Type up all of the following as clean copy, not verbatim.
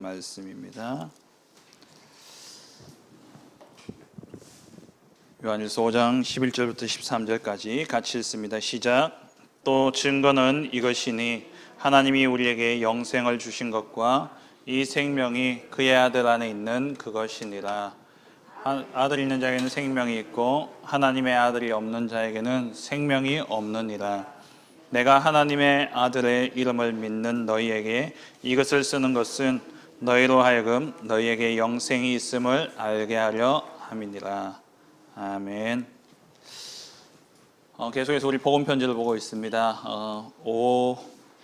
말씀입니다. 요한일서 5장 11절부터 13절까지 같이 읽습니다. 시작. 또 증거는 이것이니 하나님이 우리에게 영생을 주신 것과 이 생명이 그의 아들 안에 있는 그것이니라. 아들 있는 자에게는 생명이 있고 하나님의 아들이 없는 자에게는 생명이 없느니라. 내가 하나님의 아들의 이름을 믿는 너희에게 이것을 쓰는 것은 너희로 하여금 너희에게 영생이 있음을 알게 하려 함이니라. 아멘. 계속해서 우리 복음 편지를 보고 있습니다.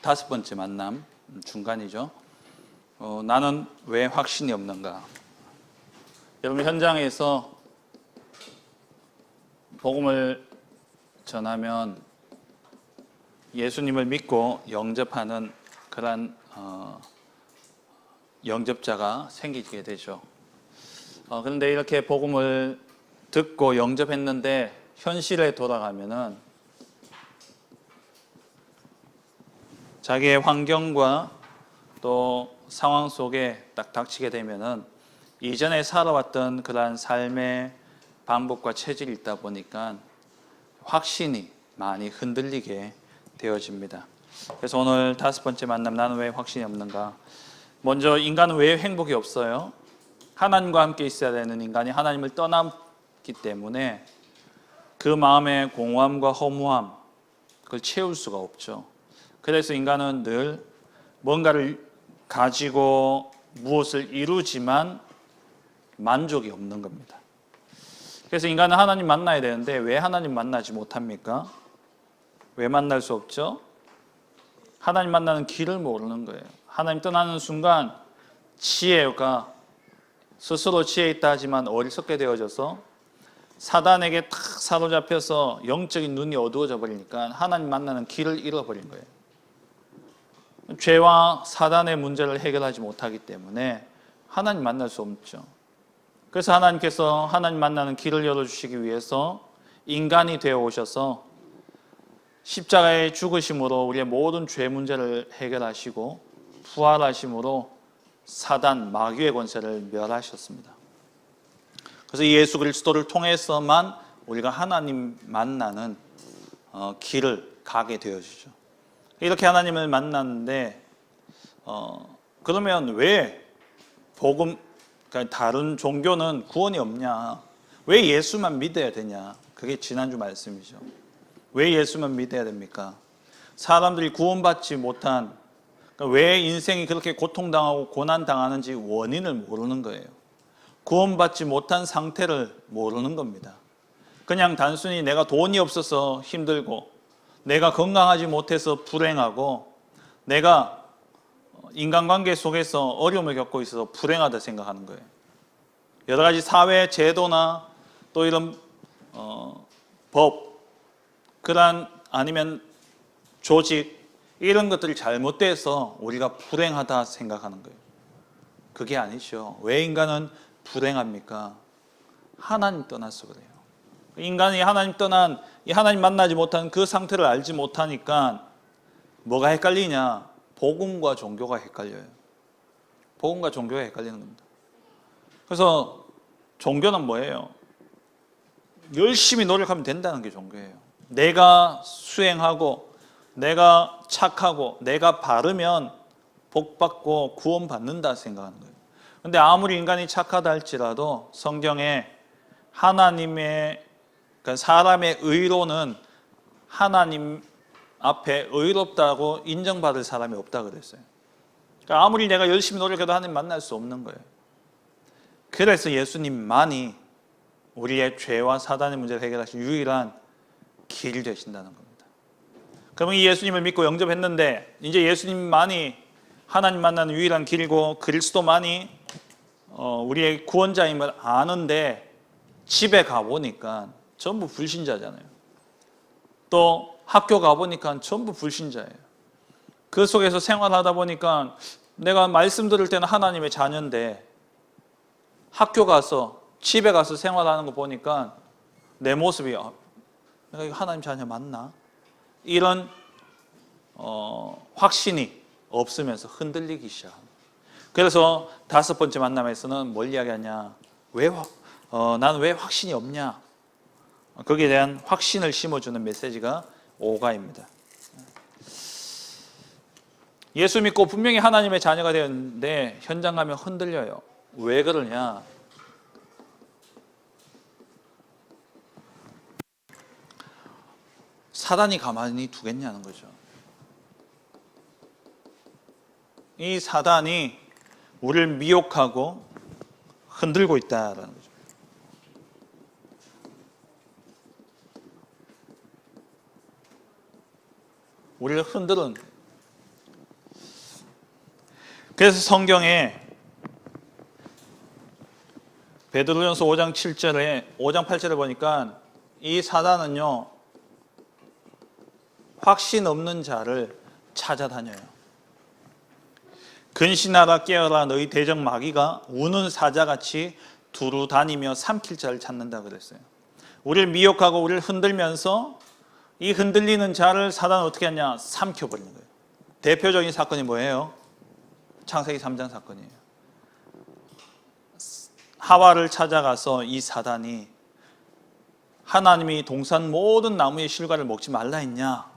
다섯 번째 만남 중간이죠. 나는 왜 확신이 없는가? 여러분 현장에서 복음을 전하면 예수님을 믿고 영접하는 그런 영접자가 생기게 되죠. 그런데 이렇게 복음을 듣고 영접했는데 현실에 돌아가면은 자기의 환경과 또 상황 속에 딱 닥치게 되면은 이전에 살아왔던 그러한 삶의 방법과 체질이 있다 보니까 확신이 많이 흔들리게 되어집니다. 그래서 오늘 다섯 번째 만남, 나는 왜 확신이 없는가? 먼저 인간은 왜 행복이 없어요? 하나님과 함께 있어야 되는 인간이 하나님을 떠났기 때문에 그 마음의 공허함과 허무함, 그걸 채울 수가 없죠. 그래서 인간은 늘 뭔가를 가지고 무엇을 이루지만 만족이 없는 겁니다. 그래서 인간은 하나님 만나야 되는데 왜 하나님 만나지 못합니까? 왜 만날 수 없죠? 하나님 만나는 길을 모르는 거예요. 하나님 떠나는 순간 지혜가 스스로 지혜 있다 하지만 어리석게 되어져서 사단에게 탁 사로잡혀서 영적인 눈이 어두워져 버리니까 하나님 만나는 길을 잃어버린 거예요. 죄와 사단의 문제를 해결하지 못하기 때문에 하나님 만날 수 없죠. 그래서 하나님께서 하나님 만나는 길을 열어주시기 위해서 인간이 되어 오셔서 십자가의 죽으심으로 우리의 모든 죄 문제를 해결하시고 부활하심으로 사단, 마귀의 권세를 멸하셨습니다. 그래서 예수 그리스도를 통해서만 우리가 하나님 만나는 길을 가게 되어지죠. 이렇게 하나님을 만났는데 그러면 왜 복음, 그러니까 다른 종교는 구원이 없냐? 왜 예수만 믿어야 되냐? 그게 지난주 말씀이죠. 왜 예수만 믿어야 됩니까? 사람들이 구원받지 못한, 그러니까 왜 인생이 그렇게 고통당하고 고난당하는지 원인을 모르는 거예요. 구원받지 못한 상태를 모르는 겁니다. 그냥 단순히 내가 돈이 없어서 힘들고 내가 건강하지 못해서 불행하고 내가 인간관계 속에서 어려움을 겪고 있어서 불행하다 생각하는 거예요. 여러 가지 사회 제도나 또 이런 법, 그러한 아니면 조직 이런 것들이 잘못돼서 우리가 불행하다 생각하는 거예요. 그게 아니죠. 왜 인간은 불행합니까? 하나님 떠나서 그래요. 인간이 하나님 떠난, 이 하나님 만나지 못한 그 상태를 알지 못하니까 뭐가 헷갈리냐? 복음과 종교가 헷갈려요. 복음과 종교가 헷갈리는 겁니다. 그래서 종교는 뭐예요? 열심히 노력하면 된다는 게 종교예요. 내가 수행하고 내가 착하고 내가 바르면 복받고 구원받는다 생각하는 거예요. 그런데 아무리 인간이 착하다 할지라도 성경에 하나님의, 그러니까 사람의 의로는 하나님 앞에 의롭다고 인정받을 사람이 없다 그랬어요. 그러니까 아무리 내가 열심히 노력해도 하나님 만날 수 없는 거예요. 그래서 예수님만이 우리의 죄와 사단의 문제를 해결하신 유일한 길이 되신다는 겁니다. 그러면 이 예수님을 믿고 영접했는데 이제 예수님만이 하나님 만나는 유일한 길이고 그리스도만이 우리의 구원자임을 아는데 집에 가보니까 전부 불신자잖아요. 또 학교 가보니까 전부 불신자예요. 그 속에서 생활하다 보니까 내가 말씀 들을 때는 하나님의 자녀인데 학교 가서 집에 가서 생활하는 거 보니까 내 모습이 내가 하나님 자녀 맞나? 이런 확신이 없으면서 흔들리기 시작합니다. 그래서 다섯 번째 만남에서는 뭘 이야기하냐? 나는 왜 확신이 없냐? 거기에 대한 확신을 심어주는 메시지가 5가입니다. 예수 믿고 분명히 하나님의 자녀가 되었는데 현장 가면 흔들려요. 왜 그러냐? 사단이 가만히 두겠냐는 거죠. 이 사단이 우리를 미혹하고 흔들고 있다라는 거죠. 우리를 흔드는. 그래서 성경에 베드로전서 5장 8절에 보니까 이 사단은요, 확신 없는 자를 찾아다녀요. 근신하라 깨어라 너희 대적 마귀가 우는 사자같이 두루 다니며 삼킬 자를 찾는다 그랬어요. 우리를 미혹하고 우리를 흔들면서 이 흔들리는 자를 사단은 어떻게 하냐? 삼켜버리는 거예요. 대표적인 사건이 뭐예요? 창세기 3장 사건이에요. 하와를 찾아가서 이 사단이 하나님이 동산 모든 나무의 실과를 먹지 말라 했냐?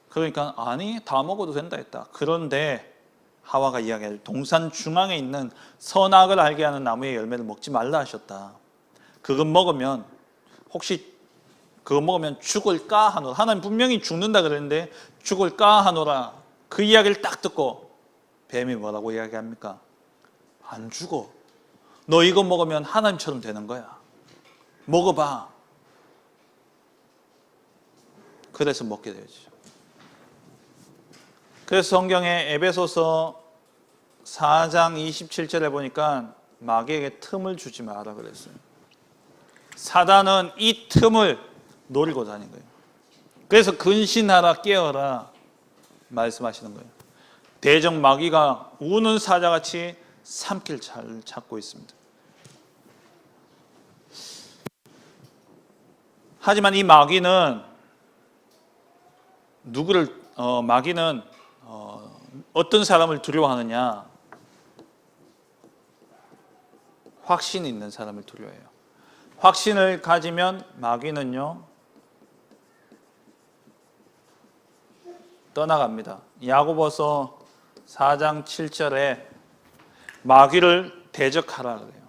그러니까 아니 다 먹어도 된다 했다. 그런데 하와가 이야기할 동산 중앙에 있는 선악을 알게 하는 나무의 열매를 먹지 말라 하셨다. 그거 먹으면 죽을까 하노라. 하나님 분명히 죽는다 그랬는데 죽을까 하노라. 그 이야기를 딱 듣고 뱀이 뭐라고 이야기합니까? 안 죽어. 너 이거 먹으면 하나님처럼 되는 거야. 먹어봐. 그래서 먹게 되죠. 그래서 성경에 에베소서 4장 27절에 보니까 마귀에게 틈을 주지 마라 그랬어요. 사단은 이 틈을 노리고 다닌 거예요. 그래서 근신하라 깨어라 말씀하시는 거예요. 대적 마귀가 우는 사자같이 삼킬 자를 찾고 있습니다. 하지만 이 마귀는 어떤 사람을 두려워하느냐? 확신이 있는 사람을 두려워해요. 확신을 가지면 마귀는요 떠나갑니다. 야고보서 4장 7절에 마귀를 대적하라 그래요.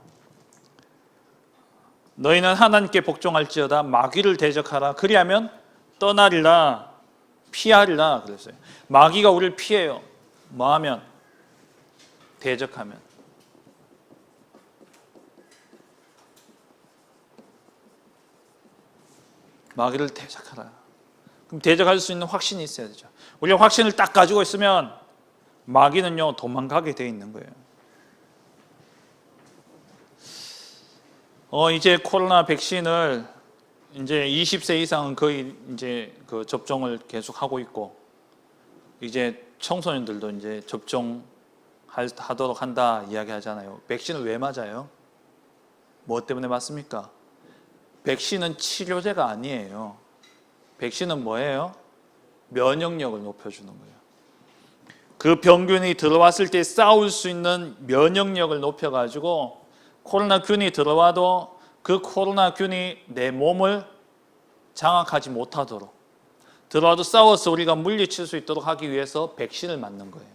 너희는 하나님께 복종할지어다 마귀를 대적하라. 그리하면 떠나리라 피하리라 그랬어요. 마귀가 우리를 피해요. 뭐하면? 대적하면. 마귀를 대적하라. 그럼 대적할 수 있는 확신이 있어야 되죠. 우리가 확신을 딱 가지고 있으면 마귀는요 도망가게 돼 있는 거예요. 이제 코로나 백신을 이제 20세 이상은 거의 이제 그 접종을 계속 하고 있고 이제 청소년들도 이제 접종하도록 한다 이야기하잖아요. 백신을 왜 맞아요? 뭐 때문에 맞습니까? 백신은 치료제가 아니에요. 백신은 뭐예요? 면역력을 높여주는 거예요. 그 병균이 들어왔을 때 싸울 수 있는 면역력을 높여가지고 코로나균이 들어와도 그 코로나균이 내 몸을 장악하지 못하도록 들어와도 싸워서 우리가 물리칠 수 있도록 하기 위해서 백신을 맞는 거예요.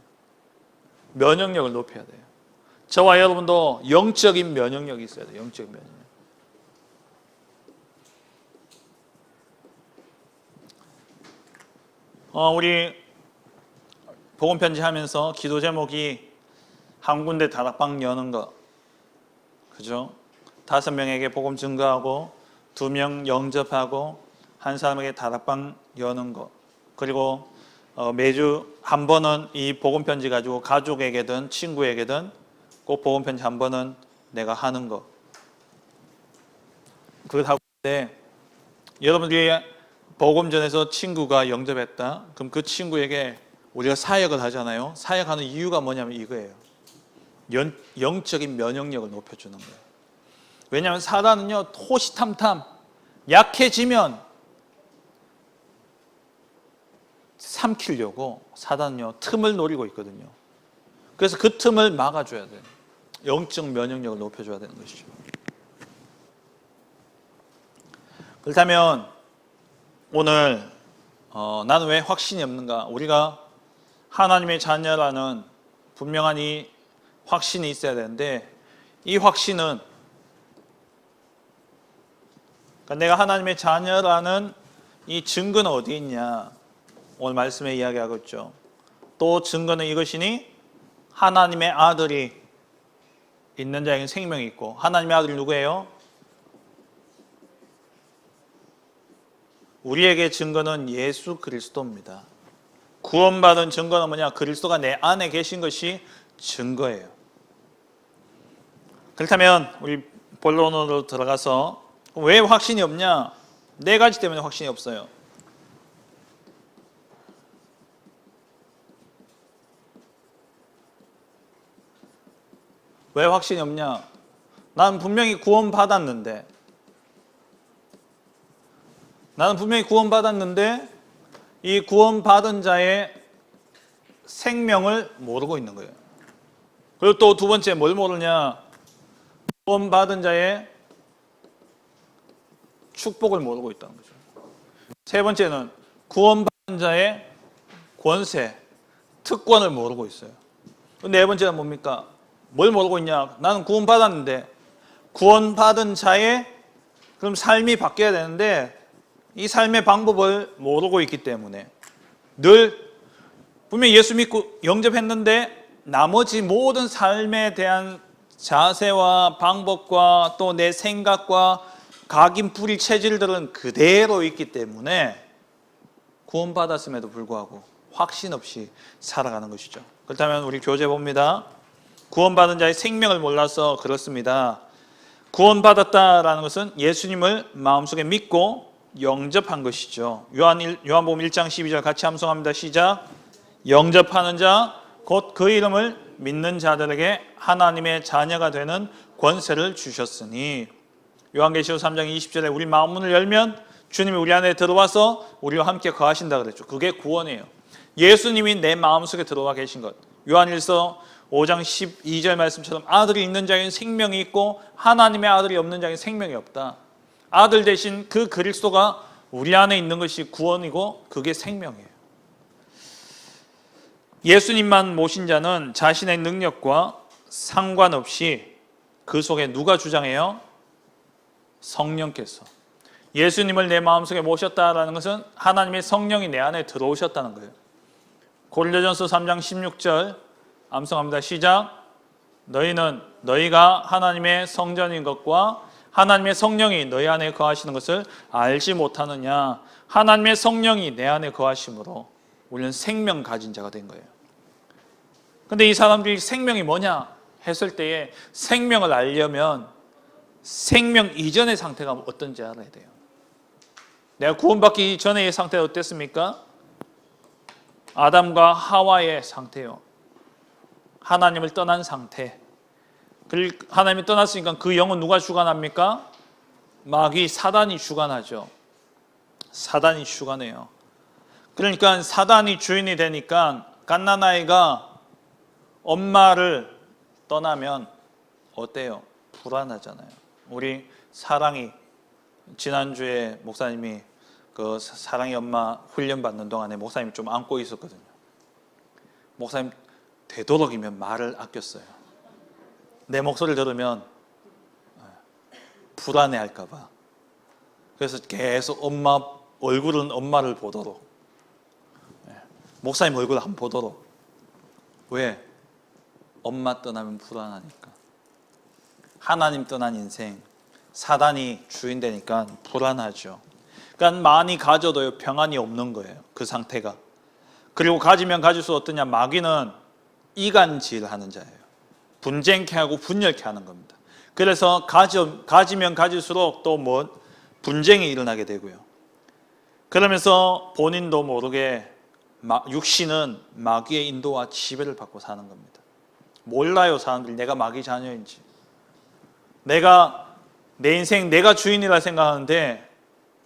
면역력을 높여야 돼요. 저와 여러분도 영적인 면역력이 있어야 돼요. 영적인 면역력. 우리 복음 편지하면서 기도 제목이 한 군데 다락방 여는 거, 그죠? 5명에게 복음 증거하고 2명 영접하고 한 사람에게 다락방 여는 거, 그리고 매주 한 번은 이 복음 편지 가지고 가족에게든 친구에게든 꼭 복음 편지 한 번은 내가 하는 거. 그걸 하고 있는데 여러분들이 복음 전에서 친구가 영접했다. 그럼 그 친구에게 우리가 사역을 하잖아요. 사역하는 이유가 뭐냐면 이거예요. 영적인 면역력을 높여주는 거예요. 왜냐하면 사단은요 호시탐탐 약해지면 삼키려고 사단은요 틈을 노리고 있거든요. 그래서 그 틈을 막아줘야 돼요. 영적 면역력을 높여줘야 되는 것이죠. 그렇다면 오늘 나는 왜 확신이 없는가? 우리가 하나님의 자녀라는 분명한 이 확신이 있어야 되는데, 이 확신은, 그러니까 내가 하나님의 자녀라는 이 증거는 어디 있냐? 오늘 말씀에 이야기하고 있죠. 또 증거는 이것이니 하나님의 아들이 있는 자에게는 생명이 있고, 하나님의 아들이 누구예요? 우리에게 증거는 예수 그리스도입니다. 구원받은 증거는 뭐냐? 그리스도가 내 안에 계신 것이 증거예요. 그렇다면 우리 본론으로 들어가서 왜 확신이 없냐? 네 가지 때문에 확신이 없어요. 왜 확신이 없냐? 나는 분명히 구원받았는데 이 구원받은 자의 생명을 모르고 있는 거예요. 그리고 또 두 번째 뭘 모르냐? 구원받은 자의 축복을 모르고 있다는 거죠. 세 번째는 구원받은 자의 권세, 특권을 모르고 있어요. 네 번째는 뭡니까? 뭘 모르고 있냐? 나는 구원받았는데 구원받은 자의 그럼 삶이 바뀌어야 되는데 이 삶의 방법을 모르고 있기 때문에 늘 분명히 예수 믿고 영접했는데 나머지 모든 삶에 대한 자세와 방법과 또 내 생각과 각인풀이 체질들은 그대로 있기 때문에 구원받았음에도 불구하고 확신 없이 살아가는 것이죠. 그렇다면 우리 교재 봅니다. 구원받은 자의 생명을 몰라서 그렇습니다. 구원받았다라는 것은 예수님을 마음속에 믿고 영접한 것이죠. 요한복음 1장 12절 같이 함송합니다. 시작. 영접하는 자 곧 그 이름을 믿는 자들에게 하나님의 자녀가 되는 권세를 주셨으니. 요한계시록 3장 20절에 우리 마음문을 열면 주님이 우리 안에 들어와서 우리와 함께 거하신다 그랬죠. 그게 구원이에요. 예수님이 내 마음속에 들어와 계신 것. 요한일서 5장 12절 말씀처럼 아들이 있는 자에게는 생명이 있고 하나님의 아들이 없는 자에게는 생명이 없다. 아들 대신 그 그리스도가 우리 안에 있는 것이 구원이고 그게 생명이에요. 예수님만 모신 자는 자신의 능력과 상관없이 그 속에 누가 주장해요? 성령께서. 예수님을 내 마음속에 모셨다라는 것은 하나님의 성령이 내 안에 들어오셨다는 거예요. 고린도전서 3장 16절 암송합니다. 시작. 너희가 하나님의 성전인 것과 하나님의 성령이 너희 안에 거하시는 것을 알지 못하느냐. 하나님의 성령이 내 안에 거하심으로 우리는 생명 가진 자가 된 거예요. 근데 이 사람들이 생명이 뭐냐 했을 때에 생명을 알려면 생명 이전의 상태가 어떤지 알아야 돼요. 내가 구원받기 전의 상태가 어땠습니까? 아담과 하와의 상태요. 하나님을 떠난 상태. 하나님이 떠났으니까 그 영은 누가 주관합니까? 마귀 사단이 주관하죠. 사단이 주관해요. 그러니까 사단이 주인이 되니까 갓난아이가 엄마를 떠나면 어때요? 불안하잖아요. 우리 사랑이 지난주에 목사님이 그 사랑의 엄마 훈련 받는 동안에 목사님이 좀 안고 있었거든요. 목사님 되도록이면 말을 아꼈어요. 내 목소리를 들으면 불안해할까 봐. 그래서 계속 엄마 얼굴은 엄마를 보도록, 목사님 얼굴을 한번 보도록. 왜? 엄마 떠나면 불안하니까. 하나님 떠난 인생, 사단이 주인 되니까 불안하죠. 그러니까 많이 가져도요 평안이 없는 거예요. 그 상태가. 그리고 가지면 가질수록 어떠냐? 마귀는 이간질하는 자예요. 분쟁케 하고 분열케 하는 겁니다. 그래서 가지면 가질수록 또 분쟁이 일어나게 되고요. 그러면서 본인도 모르게 육신은 마귀의 인도와 지배를 받고 사는 겁니다. 몰라요, 사람들이 내가 마귀 자녀인지. 내 인생 내가 주인이라 생각하는데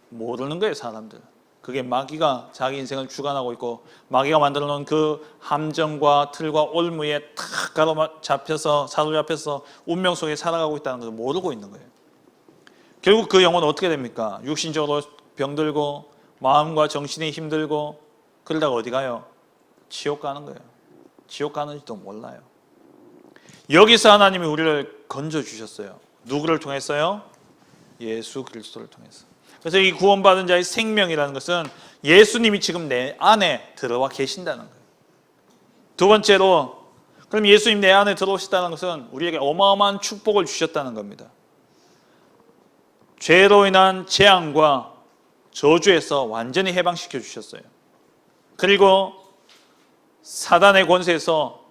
모르는 거예요, 사람들. 그게 마귀가 자기 인생을 주관하고 있고 마귀가 만들어 놓은 그 함정과 틀과 올무에 탁 가로잡혀서 사로잡혀서 운명 속에 살아가고 있다는 것을 모르고 있는 거예요. 결국 그 영혼은 어떻게 됩니까? 육신적으로 병들고 마음과 정신이 힘들고 그러다가 어디 가요? 지옥 가는 거예요. 지옥 가는지도 몰라요. 여기서 하나님이 우리를 건져주셨어요. 누구를 통해서요? 예수 그리스도를 통해서. 그래서 이 구원받은 자의 생명이라는 것은 예수님이 지금 내 안에 들어와 계신다는 거예요. 두 번째로, 그럼 예수님 내 안에 들어오셨다는 것은 우리에게 어마어마한 축복을 주셨다는 겁니다. 죄로 인한 재앙과 저주에서 완전히 해방시켜 주셨어요. 그리고 사단의 권세에서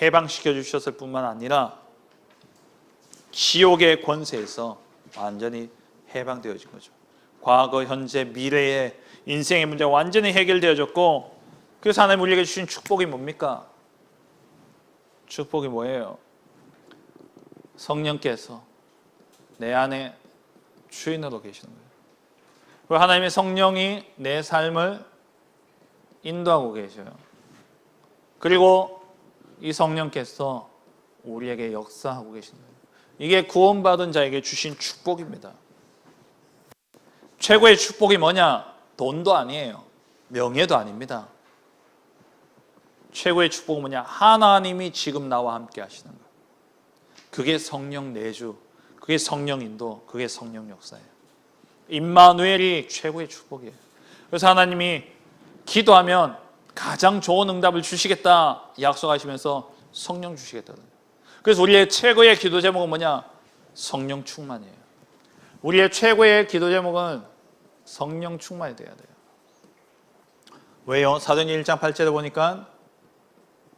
해방시켜 주셨을 뿐만 아니라 지옥의 권세에서 완전히 해방되어진 거죠. 과거, 현재, 미래의 인생의 문제가 완전히 해결되어졌고, 그래서 하나님 우리에게 주신 축복이 뭡니까? 축복이 뭐예요? 성령께서 내 안에 주인으로 계시는 거예요. 하나님의 성령이 내 삶을 인도하고 계셔요. 그리고 이 성령께서 우리에게 역사하고 계신 거예요. 이게 구원받은 자에게 주신 축복입니다. 최고의 축복이 뭐냐? 돈도 아니에요. 명예도 아닙니다. 최고의 축복은 뭐냐? 하나님이 지금 나와 함께 하시는 거예요. 그게 성령 내주, 그게 성령 인도, 그게 성령 역사예요. 임마누엘이 최고의 축복이에요. 그래서 하나님이 기도하면 가장 좋은 응답을 주시겠다 약속하시면서 성령 주시겠다. 그래서 우리의 최고의 기도 제목은 뭐냐? 성령 충만이에요. 우리의 최고의 기도 제목은 성령 충만이 돼야 돼요. 왜요? 사도행전 1장 8절에 보니까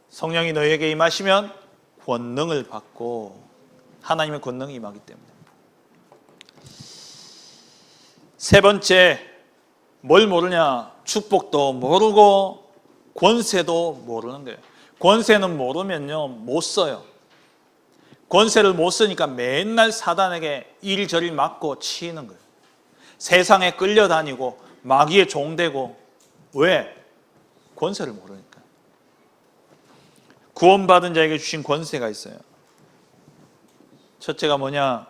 성령이 너희에게 임하시면 권능을 받고, 하나님의 권능이 임하기 때문에. 세 번째, 뭘 모르냐? 축복도 모르고 권세도 모르는 거예요. 권세는 모르면요 못 써요. 권세를 못 쓰니까 맨날 사단에게 이리저리 맞고 치이는 거예요. 세상에 끌려다니고 마귀의 종되고. 왜? 권세를 모르니까. 구원받은 자에게 주신 권세가 있어요. 첫째가 뭐냐?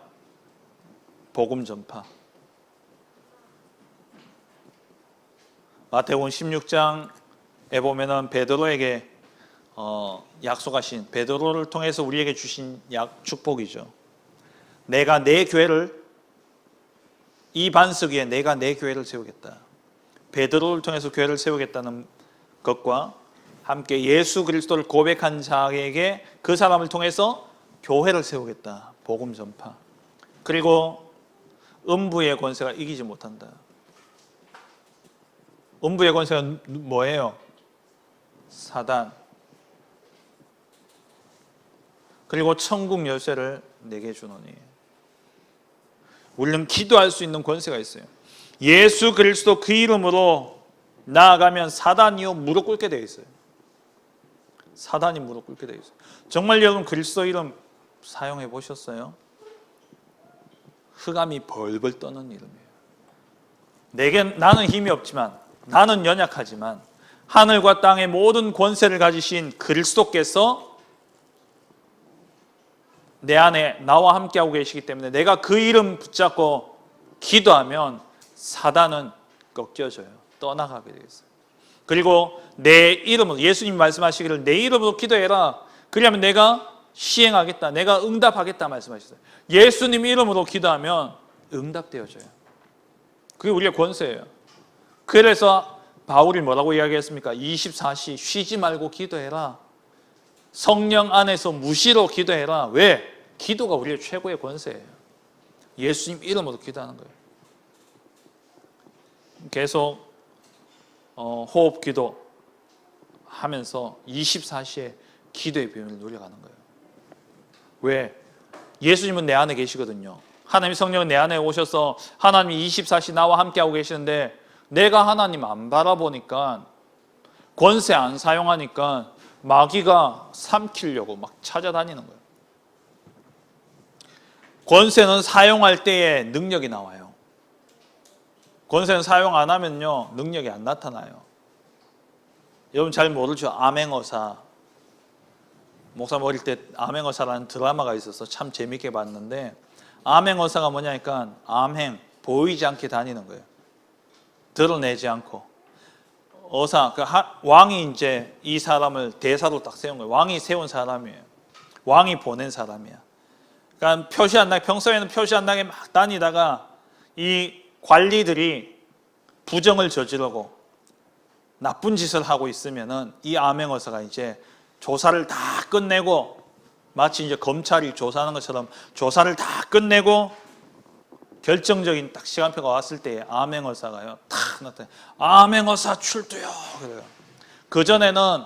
복음 전파. 마태복음 16장에 보면은 베드로에게 약속하신, 베드로를 통해서 우리에게 주신 축복이죠. 내가 내 교회를, 이 반석 위에 내가 내 교회를 세우겠다. 베드로를 통해서 교회를 세우겠다는 것과 함께 예수 그리스도를 고백한 자에게 그 사람을 통해서 교회를 세우겠다. 복음 전파. 그리고 음부의 권세가 이기지 못한다. 음부의 권세가 뭐예요? 사단. 그리고 천국 열쇠를 내게 주노니. 우리는 기도할 수 있는 권세가 있어요. 예수 그리스도 그 이름으로 나아가면 사단이요 무릎 꿇게 되어 있어요. 사단이 무릎 꿇게 되어 있어요. 정말 여러분 그리스도 이름 사용해 보셨어요? 흑암이 벌벌 떠는 이름이에요. 나는 힘이 없지만, 나는 연약하지만 하늘과 땅의 모든 권세를 가지신 그리스도께서 내 안에 나와 함께하고 계시기 때문에 내가 그 이름 붙잡고 기도하면 사단은 꺾여져요. 떠나가게 되겠어요. 그리고 내 이름으로, 예수님 말씀하시기를 내 이름으로 기도해라. 그러면 내가 시행하겠다. 내가 응답하겠다 말씀하셨어요. 예수님 이름으로 기도하면 응답되어져요. 그게 우리의 권세예요. 그래서 바울이 뭐라고 이야기했습니까? 24시 쉬지 말고 기도해라. 성령 안에서 무시로 기도해라. 왜? 기도가 우리의 최고의 권세예요. 예수님 이름으로 기도하는 거예요. 계속 호흡 기도 하면서 24시에 기도의 비밀을 누려가는 거예요. 왜? 예수님은 내 안에 계시거든요. 하나님 성령은 내 안에 오셔서 하나님이 24시 나와 함께하고 계시는데 내가 하나님 안 바라보니까, 권세 안 사용하니까 마귀가 삼키려고 막 찾아다니는 거예요. 권세는 사용할 때에 능력이 나와요. 권세는 사용 안 하면요 능력이 안 나타나요. 여러분 잘 모르죠? 암행어사. 목사님 어릴 때 암행어사라는 드라마가 있어서 참 재밌게 봤는데, 암행어사가 뭐냐니까 암행, 보이지 않게 다니는 거예요. 드러내지 않고. 어사, 왕이 이제 이 사람을 대사로 딱 세운 거예요. 왕이 세운 사람이에요. 왕이 보낸 사람이야. 그러니까 표시 안 나게, 평소에는 표시 안 나게 막 다니다가 이 관리들이 부정을 저지르고 나쁜 짓을 하고 있으면은 이 암행어사가 이제 조사를 다 끝내고, 마치 이제 검찰이 조사하는 것처럼 조사를 다 끝내고 결정적인 딱 시간표가 왔을 때 암행어사가요 탁 나타나. 암행어사 출두요. 그래요. 그 전에는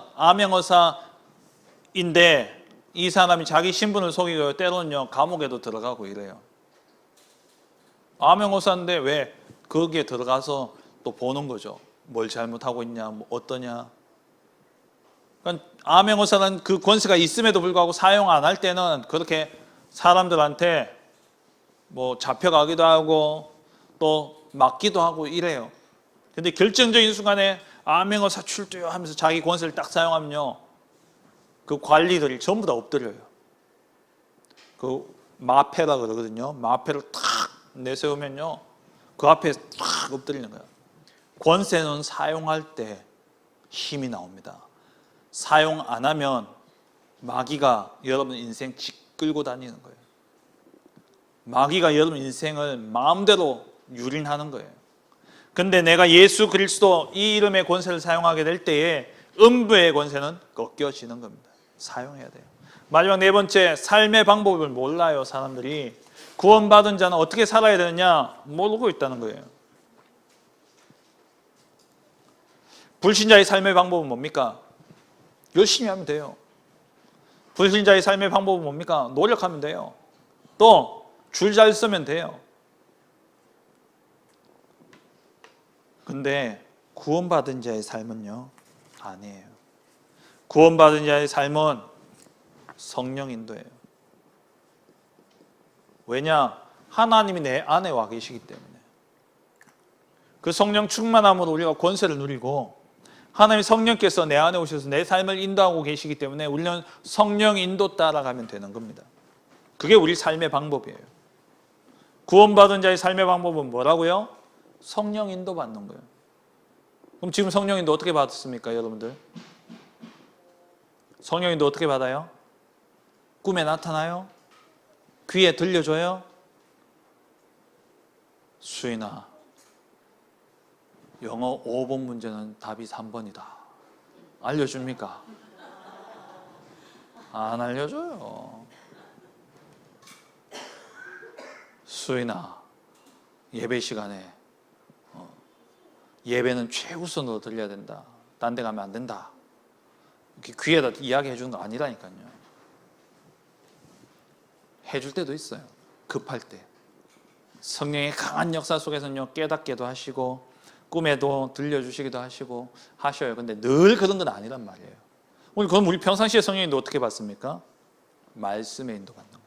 암행어사인데 이 사람이 자기 신분을 속이고 때로는요 감옥에도 들어가고 이래요. 암행어사인데 왜 거기에 들어가서 또 보는 거죠. 뭘 잘못하고 있냐, 뭐 어떠냐. 그러니까 암행어사는 그 권세가 있음에도 불구하고 사용 안 할 때는 그렇게 사람들한테 뭐 잡혀가기도 하고 또 맞기도 하고 이래요. 근데 결정적인 순간에 암행어사 출두요 하면서 자기 권세를 딱 사용하면요 그 관리들이 전부 다 엎드려요. 그 마패라 그러거든요. 마패를 탁 내세우면요 그 앞에 탁 엎드리는 거예요. 권세는 사용할 때 힘이 나옵니다. 사용 안 하면 마귀가 여러분 인생 끌고 다니는 거예요. 마귀가 여러분 인생을 마음대로 유린하는 거예요. 근데 내가 예수 그리스도 이 이름의 권세를 사용하게 될 때에 음부의 권세는 꺾여지는 겁니다. 사용해야 돼요. 마지막 네 번째, 삶의 방법을 몰라요. 사람들이 구원받은 자는 어떻게 살아야 되느냐 모르고 있다는 거예요. 불신자의 삶의 방법은 뭡니까? 열심히 하면 돼요. 불신자의 삶의 방법은 뭡니까? 노력하면 돼요. 또 줄 잘 쓰면 돼요. 근데 구원받은 자의 삶은요 아니에요. 구원받은 자의 삶은 성령 인도예요. 왜냐? 하나님이 내 안에 와 계시기 때문에. 그 성령 충만함으로 우리가 권세를 누리고, 하나님 성령께서 내 안에 오셔서 내 삶을 인도하고 계시기 때문에 우리는 성령 인도 따라가면 되는 겁니다. 그게 우리 삶의 방법이에요. 구원받은 자의 삶의 방법은 뭐라고요? 성령 인도 받는 거예요. 그럼 지금 성령 인도 어떻게 받습니까, 여러분들? 성령 인도 어떻게 받아요? 꿈에 나타나요? 귀에 들려줘요? 수인아, 영어 5번 문제는 답이 3번이다. 알려줍니까? 안 알려줘요. 수인아, 예배 시간에 예배는 최우선으로 들려야 된다. 딴 데 가면 안 된다. 이렇게 귀에다 이야기해 주는 거 아니라니까요. 해줄 때도 있어요. 급할 때. 성령의 강한 역사 속에서는요 깨닫게도 하시고 꿈에도 들려주시기도 하시고 하셔요. 근데 늘 그런 건 아니란 말이에요. 그럼 우리 평상시에 성령 인도 어떻게 받습니까? 말씀의 인도 받는 거예요.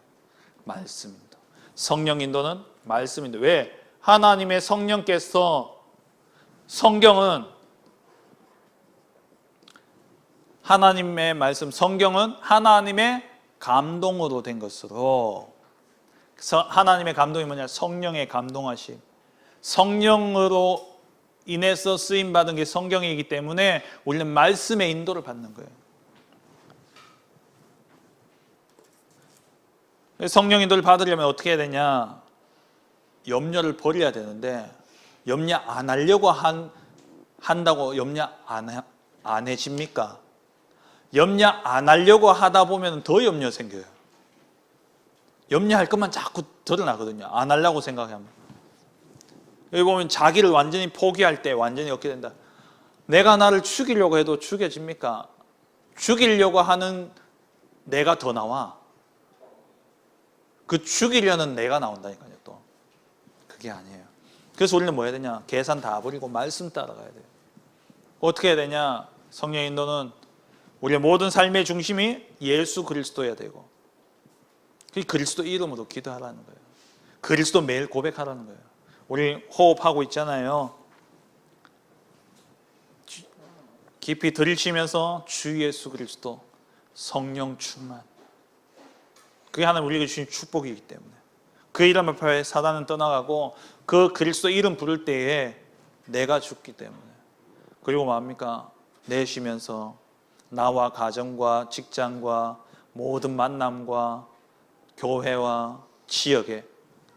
말씀 인도. 성령 인도는 말씀 인도. 왜? 하나님의 성령께서, 성경은 하나님의 말씀, 성경은 하나님의 감동으로 된 것으로, 하나님의 감동이 뭐냐? 성령의 감동하심. 성령으로 인해서 쓰임받은 게 성경이기 때문에 우리는 말씀의 인도를 받는 거예요. 성령 인도를 받으려면 어떻게 해야 되냐? 염려를 버려야 되는데, 염려 안 하려고 한다고 염려 안 해집니까? 염려 안 하려고 하다 보면 더 염려 생겨요. 염려할 것만 자꾸 드러나거든요. 안 하려고 생각하면. 여기 보면 자기를 완전히 포기할 때 완전히 얻게 된다. 내가 나를 죽이려고 해도 죽여집니까? 죽이려고 하는 내가 더 나와. 그 죽이려는 내가 나온다니까요. 또 그게 아니에요. 그래서 우리는 뭐 해야 되냐? 계산 다 버리고 말씀 따라가야 돼요. 어떻게 해야 되냐? 성령 인도는 우리의 모든 삶의 중심이 예수 그리스도여야 되고, 그 그리스도 이름으로 기도하라는 거예요. 그리스도 매일 고백하라는 거예요. 우리 호흡하고 있잖아요. 깊이 들이쉬면서 주 예수 그리스도 성령 충만. 그게 하나님 우리에게 주신 축복이기 때문에 그 이름 앞에 사단은 떠나가고 그 그리스도 이름 부를 때에 내가 죽기 때문에. 그리고 뭐합니까? 내쉬면서 나와 가정과 직장과 모든 만남과 교회와 지역의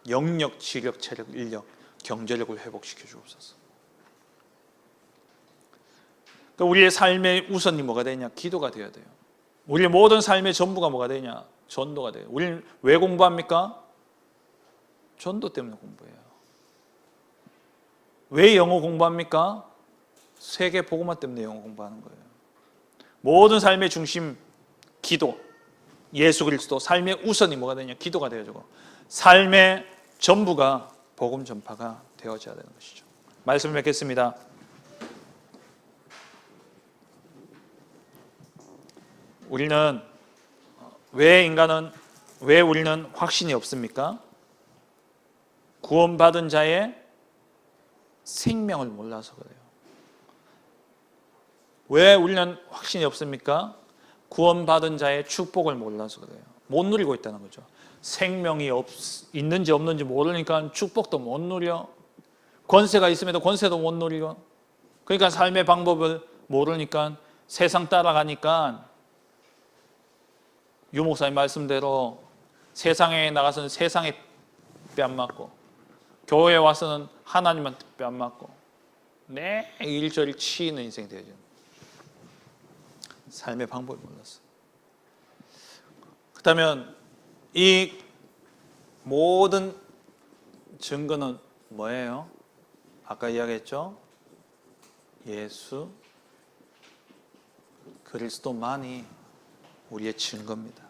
영력, 지력, 체력, 인력, 경제력을 회복시켜 주옵소서. 그러니까 우리의 삶의 우선이 뭐가 되냐? 기도가 되어야 돼요. 우리의 모든 삶의 전부가 뭐가 되냐? 전도가 돼요. 우리는 왜 공부합니까? 전도 때문에 공부해요. 왜 영어 공부합니까? 세계 복음화 때문에 영어 공부하는 거예요. 모든 삶의 중심 기도, 예수 그리스도. 삶의 우선이 뭐가 되냐? 기도가 되어지고 삶의 전부가 복음 전파가 되어져야 되는 것이죠. 말씀을 맺겠습니다. 왜 우리는 확신이 없습니까? 구원받은 자의 생명을 몰라서 그래요. 왜 우리는 확신이 없습니까? 구원받은 자의 축복을 몰라서 그래요. 못 누리고 있다는 거죠. 생명이 있는지 없는지 모르니까 축복도 못 누려. 권세가 있음에도 권세도 못 누리고. 그러니까 삶의 방법을 모르니까 세상 따라가니까 유 목사님 말씀대로 세상에 나가서는 세상에 뺨 맞고 교회에 와서는 하나님한테 뺨 맞고 내 일저일 치이는 인생이 되죠. 삶의 방법을 몰랐어. 그렇다면 이 모든 증거는 뭐예요? 아까 이야기했죠? 예수 그리스도만이 우리의 증거입니다.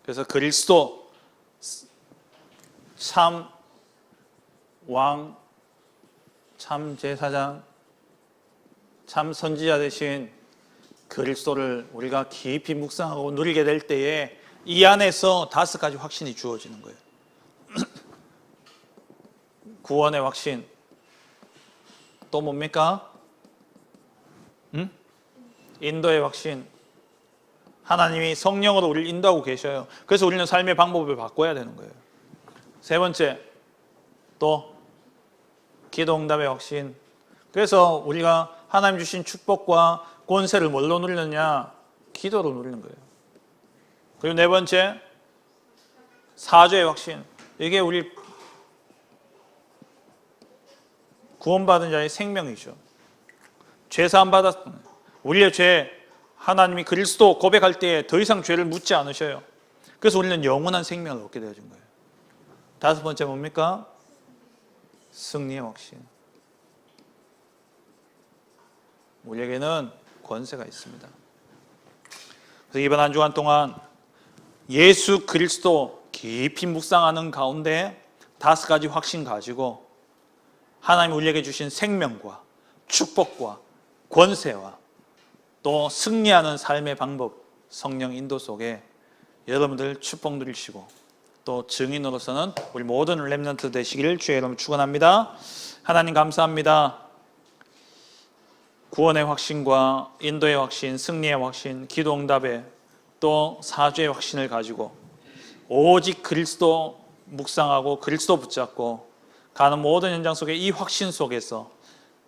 그래서 그리스도 참 왕, 참 제사장, 참 선지자 되신 그리스도를 우리가 깊이 묵상하고 누리게 될 때에 이 안에서 5가지 확신이 주어지는 거예요. 구원의 확신. 또 뭡니까? 인도의 확신. 하나님이 성령으로 우리를 인도하고 계셔요. 그래서 우리는 삶의 방법을 바꿔야 되는 거예요. 세 번째, 또 기도 응답의 확신. 그래서 우리가 하나님 주신 축복과 권세를 뭘로 누리느냐? 기도로 누리는 거예요. 그리고 네 번째, 사죄의 확신. 이게 우리 구원받은 자의 생명이죠. 죄사함 받았던 우리의 죄, 하나님이 그리스도 고백할 때에 더 이상 죄를 묻지 않으셔요. 그래서 우리는 영원한 생명을 얻게 되어진 거예요. 5번째 뭡니까? 승리의 확신. 우리에게는 권세가 있습니다. 그래서 이번 한 주간 동안 예수 그리스도 깊이 묵상하는 가운데 5가지 확신 가지고 하나님 우리에게 주신 생명과 축복과 권세와 또 승리하는 삶의 방법, 성령 인도 속에 여러분들 축복 누리시고 또 증인으로서는 우리 모든 렘넌트 되시기를 주의 이름으로 축원합니다. 하나님 감사합니다. 구원의 확신과 인도의 확신, 승리의 확신, 기도 응답의 또 사죄의 확신을 가지고 오직 그리스도 묵상하고 그리스도 붙잡고 가는 모든 현장 속에 이 확신 속에서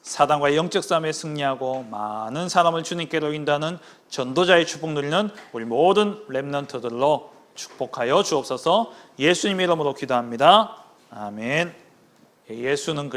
사단과의 영적 싸움에 승리하고 많은 사람을 주님께로 인도하는 전도자의 축복 누리는 우리 모든 렘넌트들로 축복하여 주옵소서. 예수님 이름으로 기도합니다. 아멘. 예수는